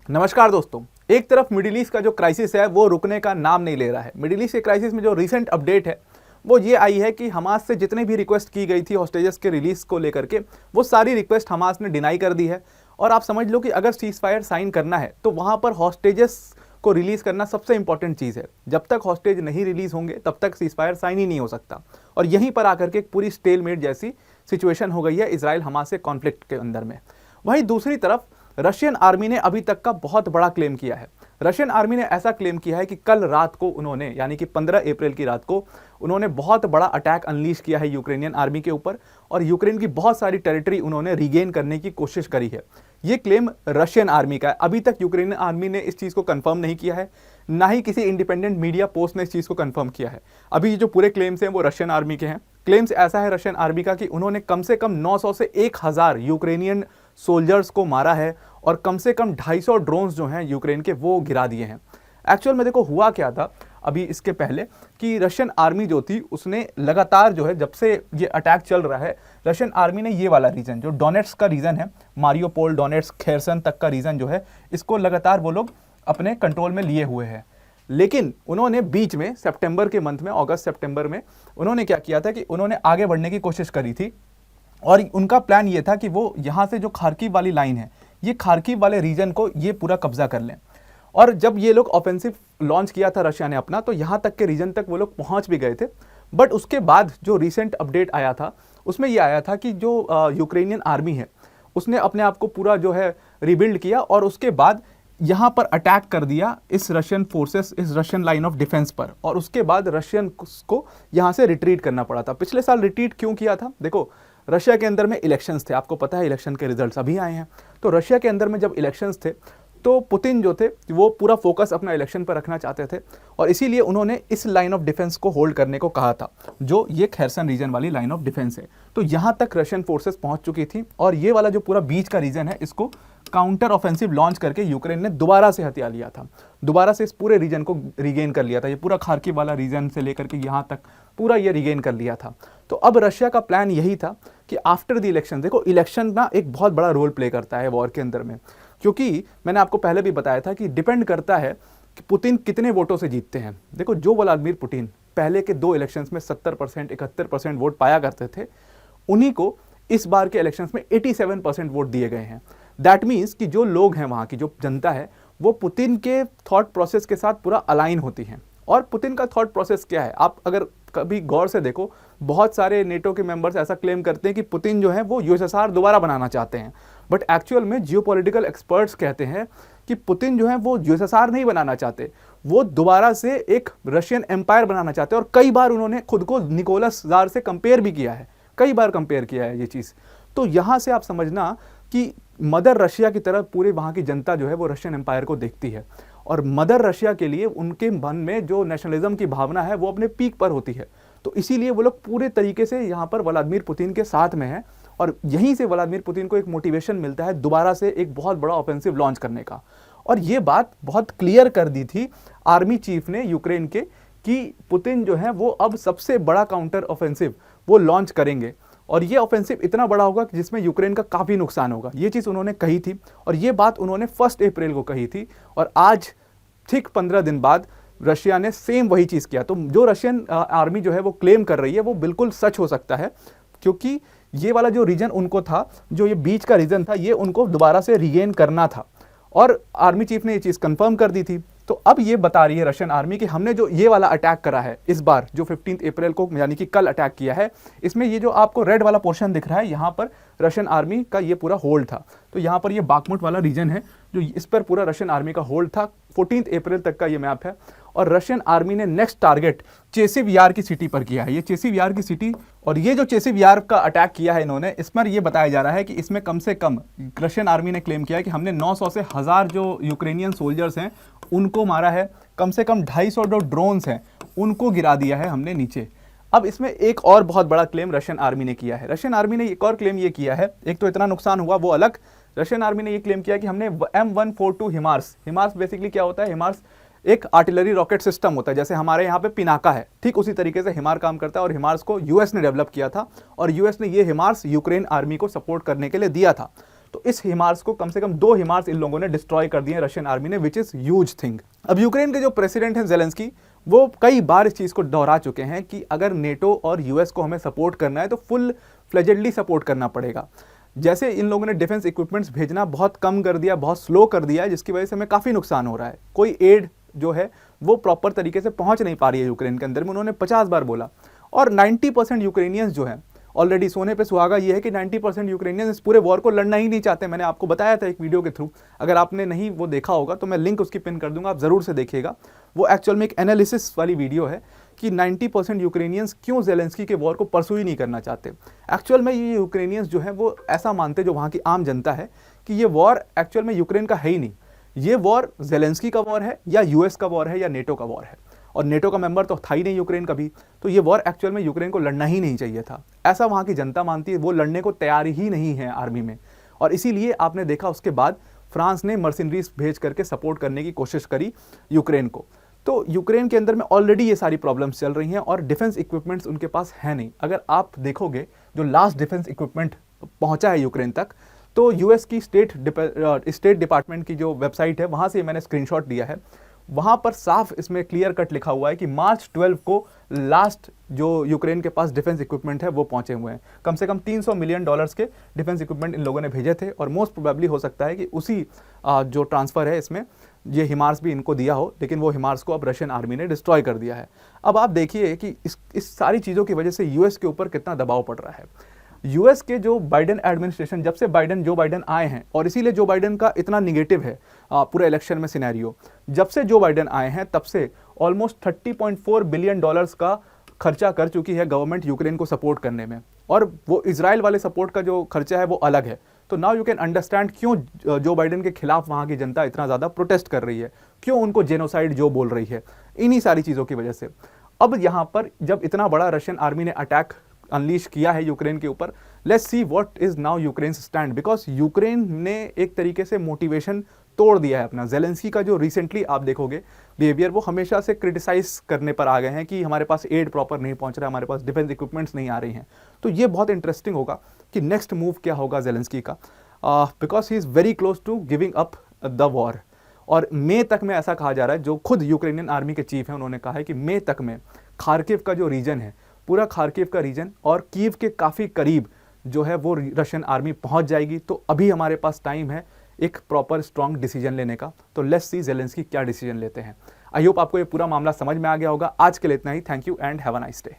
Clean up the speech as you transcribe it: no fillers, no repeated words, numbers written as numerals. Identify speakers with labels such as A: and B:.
A: नमस्कार दोस्तों। एक तरफ मिडिल ईस्ट का जो क्राइसिस है वो रुकने का नाम नहीं ले रहा है। मिडिल ईस्ट के क्राइसिस में जो रिसेंट अपडेट है वो ये आई है कि हमास से जितने भी रिक्वेस्ट की गई थी हॉस्टेजेस के रिलीज को लेकर के, वो सारी रिक्वेस्ट हमास ने डिनाई कर दी है। और आप समझ लो कि अगर सीज फायर साइन करना है तो वहां पर हॉस्टेजेस को रिलीज करना सबसे इंपॉर्टेंट चीज़ है। जब तक हॉस्टेज नहीं रिलीज होंगे तब तक सीज फायर साइन ही नहीं हो सकता। और यहीं पर आकर के एक पूरी स्टेलमेट जैसी सिचुएशन हो गई है इजराइल हमास के कॉन्फ्लिक्ट के अंदर में। वहीं दूसरी तरफ रशियन आर्मी ने अभी तक का बहुत बड़ा क्लेम किया है। रशियन आर्मी ने ऐसा क्लेम किया है कि कल रात को उन्होंने, यानी कि 15 अप्रैल की रात को उन्होंने बहुत बड़ा अटैक अनलीश किया है यूक्रेनियन आर्मी के ऊपर और यूक्रेन की बहुत सारी टेरिटरी उन्होंने रीगेन करने की कोशिश करी है। ये क्लेम रशियन आर्मी का है। अभी तक यूक्रेनियन आर्मी ने इस चीज़ को कंफर्म नहीं किया है, ना ही किसी इंडिपेंडेंट मीडिया पोस्ट ने इस चीज़ को कंफर्म किया है। अभी ये जो पूरे क्लेम्स हैं वो रशियन आर्मी के हैं। क्लेम्स ऐसा है रशियन आर्मी का कि उन्होंने कम से कम 900 से 1000 यूक्रेनियन सोल्जर्स को मारा है और कम से कम 250 ड्रोन्स जो हैं यूक्रेन के वो गिरा दिए हैं। एक्चुअल में देखो हुआ क्या था अभी इसके पहले कि रशियन आर्मी जो थी उसने लगातार जो है, जब से ये अटैक चल रहा है, रशियन आर्मी ने ये वाला रीजन जो डोनेट्स्क का रीजन है, मारियोपोल, डोनेट्स्क, खेरसन तक का रीजन जो है, इसको लगातार वो लोग अपने कंट्रोल में लिए हुए हैं। लेकिन उन्होंने बीच में सितंबर के मंथ में, अगस्त सितंबर में उन्होंने क्या किया था कि उन्होंने आगे बढ़ने की कोशिश करी थी और उनका प्लान ये था कि वो यहाँ से जो खार्किव वाली लाइन है, ये खार्किव वाले रीजन को ये पूरा कब्जा कर लें। और जब ये लोग ऑफेंसिव लॉन्च किया था रशिया ने अपना, तो यहाँ तक के रीजन तक वो लोग पहुँच भी गए थे। बट उसके बाद जो रिसेंट अपडेट आया था उसमें ये आया था कि जो यूक्रेनियन आर्मी है उसने अपने आप को पूरा जो है रिबिल्ड किया और उसके बाद यहाँ पर अटैक कर दिया इस रशियन फोर्सेस, इस रशियन लाइन ऑफ डिफेंस पर। और उसके बाद रशियन को यहाँ से रिट्रीट करना पड़ा था। पिछले साल रिट्रीट क्यों किया था? देखो, रशिया के अंदर में इलेक्शंस थे, आपको पता है इलेक्शन के रिजल्ट्स अभी आए हैं। तो रशिया के अंदर में जब इलेक्शंस थे तो पुतिन जो थे वो पूरा फोकस अपना इलेक्शन पर रखना चाहते थे और इसीलिए उन्होंने इस लाइन ऑफ डिफेंस को होल्ड करने को कहा था, जो ये खेरसन रीजन वाली लाइन ऑफ डिफेंस है। तो यहाँ तक रशियन फोर्सेस पहुँच चुकी थी और ये वाला जो पूरा बीच का रीजन है इसको काउंटर ऑफेंसिव लॉन्च करके यूक्रेन ने दोबारा से हथिया लिया था, दोबारा से इस पूरे रीजन को रिगेन कर लिया था। ये पूरा खार्किव वाला रीजन से लेकर के यहाँ तक पूरा ये रिगेन कर लिया था। तो अब रशिया का प्लान यही था कि आफ्टर द इलेक्शन, देखो इलेक्शन ना एक बहुत बड़ा रोल प्ले करता है वॉर के अंदर में, क्योंकि मैंने आपको पहले भी बताया था कि डिपेंड करता है कि पुतिन कितने वोटों से जीतते हैं। देखो, जो व्लादिमीर पुतिन पहले के 2 इलेक्शंस में 70%, 71% वोट पाया करते थे, उन्हीं को इस बार के इलेक्शंस में 87% वोट दिए गए हैं। दैट मीन्स कि जो लोग हैं, वहाँ की जो जनता है, वो पुतिन के थॉट प्रोसेस के साथ पूरा अलाइन होती हैं। और पुतिन का थॉट प्रोसेस क्या है, आप अगर कभी गौर से देखो, बहुत सारे नेटो के मेंबर्स ऐसा क्लेम करते हैं कि पुतिन जो है वो यूएसएसआर दोबारा बनाना चाहते हैं। बट एक्चुअल में जियोपॉलिटिकल एक्सपर्ट्स कहते हैं कि पुतिन जो है वो यूएसएसआर नहीं बनाना चाहते, वो दोबारा से एक रशियन एम्पायर बनाना चाहते हैं। और कई बार उन्होंने खुद को निकोलस जार से कंपेयर भी किया है, कई बार कंपेयर किया है ये चीज़। तो यहाँ से आप समझना कि मदर रशिया की तरह पूरे वहाँ की जनता जो है वो रशियन एम्पायर को देखती है और मदर रशिया के लिए उनके मन में जो नेशनलिज्म की भावना है वो अपने पीक पर होती है। तो इसीलिए वो लोग पूरे तरीके से यहाँ पर व्लादिमीर पुतिन के साथ में हैं और यहीं से व्लादिमीर पुतिन को एक मोटिवेशन मिलता है दोबारा से एक बहुत बड़ा ऑफेंसिव लॉन्च करने का। और ये बात बहुत क्लियर कर दी थी आर्मी चीफ ने यूक्रेन के कि पुतिन जो है वो अब सबसे बड़ा काउंटर ऑफेंसिव वो लॉन्च करेंगे और ये ऑफेंसिव इतना बड़ा होगा कि जिसमें यूक्रेन का काफ़ी नुकसान होगा। ये चीज़ उन्होंने कही थी और ये बात उन्होंने 1 अप्रैल को कही थी और आज ठीक 15 दिन बाद रशिया ने सेम वही चीज़ किया। तो जो रशियन आर्मी जो है वो क्लेम कर रही है वो बिल्कुल सच हो सकता है, क्योंकि ये वाला जो रीजन उनको था, जो ये बीच का रीजन था, ये उनको दोबारा से रिगेन करना था और आर्मी चीफ ने ये चीज़ कंफर्म कर दी थी। तो अब ये बता रही है रशियन आर्मी कि हमने जो ये वाला अटैक करा है इस बार, जो 15 अप्रैल को यानी कि कल अटैक किया है, इसमें ये जो आपको रेड वाला पोर्शन दिख रहा है, यहाँ पर रशियन आर्मी का ये पूरा होल्ड था। तो यहाँ पर ये बाखमुट वाला रीजन है जो इस पर पूरा रशियन आर्मी का होल्ड था। 14 अप्रैल तक का ये मैप है और रशियन आर्मी ने नेक्स्ट टारगेट चेसिव यार की सिटी पर किया है। ये चेसिव यार की सिटी, और ये जो चेसिव यार का अटैक किया है इन्होंने, इस पर ये बताया जा रहा है कि इसमें कम से कम रशियन आर्मी ने क्लेम किया है कि हमने 900 से 1000 जो यूक्रेनियन सोल्जर्स हैं उनको मारा है, कम से कम 250 जो ड्रोन्स हैं उनको गिरा दिया है हमने नीचे। अब इसमें एक और बहुत बड़ा क्लेम रशियन आर्मी ने किया है। रशियन आर्मी ने एक और क्लेम ये किया है, एक तो इतना नुकसान हुआ वो अलग, रशियन आर्मी ने ये क्लेम किया कि हमने M142 हिमार्स, हिमार्स बेसिकली क्या होता है, हिमार्स एक आर्टिलरी रॉकेट सिस्टम होता है, जैसे हमारे यहाँ पे पिनाका है, ठीक उसी तरीके से हिमार काम करता है और हिमार्स को यूएस ने डेवलप किया था और यूएस ने ये हिमार्स यूक्रेन आर्मी को सपोर्ट करने के लिए दिया था। तो इस हिमार्स को कम से कम 2 हिमार्स इन लोगों ने डिस्ट्रॉय कर दिए रशियन आर्मी ने, विच इज ह्यूज थिंग। अब यूक्रेन के जो प्रेसिडेंट हैं ज़ेलेंस्की, वो कई बार इस चीज़ को दोहरा चुके हैं कि अगर नेटो और यूएस को हमें सपोर्ट करना है तो फुल फ्लेजेडली सपोर्ट करना पड़ेगा। जैसे इन लोगों ने डिफेंस इक्विपमेंट्स भेजना बहुत कम कर दिया, बहुत स्लो कर दिया है, जिसकी वजह से हमें काफ़ी नुकसान हो रहा है। कोई एड जो है वो प्रॉपर तरीके से पहुंच नहीं पा रही है यूक्रेन के अंदर में, उन्होंने 50 बार बोला। और 90% यूक्रेनियंस जो हैं ऑलरेडी, सोने पे सुहागा ये है कि 90% यूक्रेनियंस इस पूरे वॉर को लड़ना ही नहीं चाहते। मैंने आपको बताया था एक वीडियो के थ्रू, अगर आपने नहीं वो देखा होगा तो मैं लिंक उसकी पिन कर दूंगा, आप ज़रूर से देखिएगा। वो एक्चुअल में एक एनालिसिस वाली वीडियो है कि 90% यूक्रेनियंस क्यों ज़ेलेंस्की के वॉर को परसू ही नहीं करना चाहते। एक्चुअल में ये यूक्रेनियंस जो हैं वो ऐसा मानते, जो वहाँ की आम जनता है, कि ये वॉर एक्चुअल में यूक्रेन का है ही नहीं, ये वॉर ज़ेलेंस्की का वॉर है या यूएस का वॉर है या नेटो का वॉर है, और नेटो का मेंबर तो था ही नहीं यूक्रेन कभी। तो ये वॉर एक्चुअल में यूक्रेन को लड़ना ही नहीं चाहिए था, ऐसा वहाँ की जनता मानती है। वो लड़ने को तैयार ही नहीं है आर्मी में, और इसीलिए आपने देखा उसके बाद फ्रांस ने मर्सिनरीज भेज करके सपोर्ट करने की कोशिश करी यूक्रेन को। तो यूक्रेन के अंदर में ऑलरेडी ये सारी प्रॉब्लम्स चल रही हैं और डिफेंस इक्विपमेंट्स उनके पास है नहीं। अगर आप देखोगे जो लास्ट डिफेंस इक्विपमेंट पहुंचा है यूक्रेन तक, तो यूएस की स्टेट डिपार्टमेंट की जो वेबसाइट है वहाँ से मैंने स्क्रीनशॉट दिया है, वहाँ पर साफ इसमें क्लियर कट लिखा हुआ है कि मार्च 12 को लास्ट जो यूक्रेन के पास डिफेंस इक्विपमेंट है वो पहुंचे हुए हैं। कम से कम $300 मिलियन के डिफेंस इक्विपमेंट इन लोगों ने भेजे थे, और मोस्ट प्रोबेबली हो सकता है कि उसी जो ट्रांसफ़र है इसमें ये हिमार्स भी इनको दिया हो, लेकिन वो हिमार्स को अब रशियन आर्मी ने डिस्ट्रॉय कर दिया है। अब आप देखिए कि इस सारी चीज़ों की वजह से यूएस के ऊपर कितना दबाव पड़ रहा है। यूएस के जो बाइडेन एडमिनिस्ट्रेशन, जब से जो बाइडेन आए हैं, और इसीलिए जो बाइडेन का इतना निगेटिव है पूरे इलेक्शन में सिनेरियो, जब से जो बाइडेन आए हैं तब से ऑलमोस्ट $30.4 बिलियन का खर्चा कर चुकी है गवर्नमेंट यूक्रेन को सपोर्ट करने में, और वो इजराइल वाले सपोर्ट का जो खर्चा है वो अलग है। तो नाउ यू कैन अंडरस्टैंड क्यों जो बाइडेन के खिलाफ वहाँ की जनता इतना ज़्यादा प्रोटेस्ट कर रही है, क्यों उनको जेनोसाइड जो बोल रही है, इन्हीं सारी चीज़ों की वजह से। अब यहाँ पर जब इतना बड़ा रशियन आर्मी ने अटैक अनलीश किया है यूक्रेन के ऊपर, let's see what is now Ukraine stand, because Ukraine ने एक तरीके से मोटिवेशन तोड़ दिया है अपना। ज़ेलेंस्की का जो रिसेंटली आप देखोगे बिहेवियर, वो हमेशा से क्रिटिसाइज करने पर आ गए हैं कि हमारे पास एड प्रॉपर नहीं पहुंच रहा है, हमारे पास डिफेंस इक्विपमेंट्स नहीं आ रही हैं। तो ये बहुत इंटरेस्टिंग होगा कि नेक्स्ट मूव क्या होगा ज़ेलेंस्की का, because he is very close to giving up the war. और मई तक में ऐसा कहा जा रहा है, जो खुद यूक्रेनियन आर्मी के चीफ हैं उन्होंने कहा है कि मई तक में खार्किव का जो रीजन है, पूरा खार्किव का रीजन और कीव के काफ़ी करीब जो है वो रशियन आर्मी पहुंच जाएगी। तो अभी हमारे पास टाइम है एक प्रॉपर स्ट्रॉन्ग डिसीजन लेने का। तो लेट्स सी ज़ेलेंस्की क्या डिसीजन लेते हैं। आई होप आपको ये पूरा मामला समझ में आ गया होगा। आज के लिए इतना ही। Thank you and have a nice day.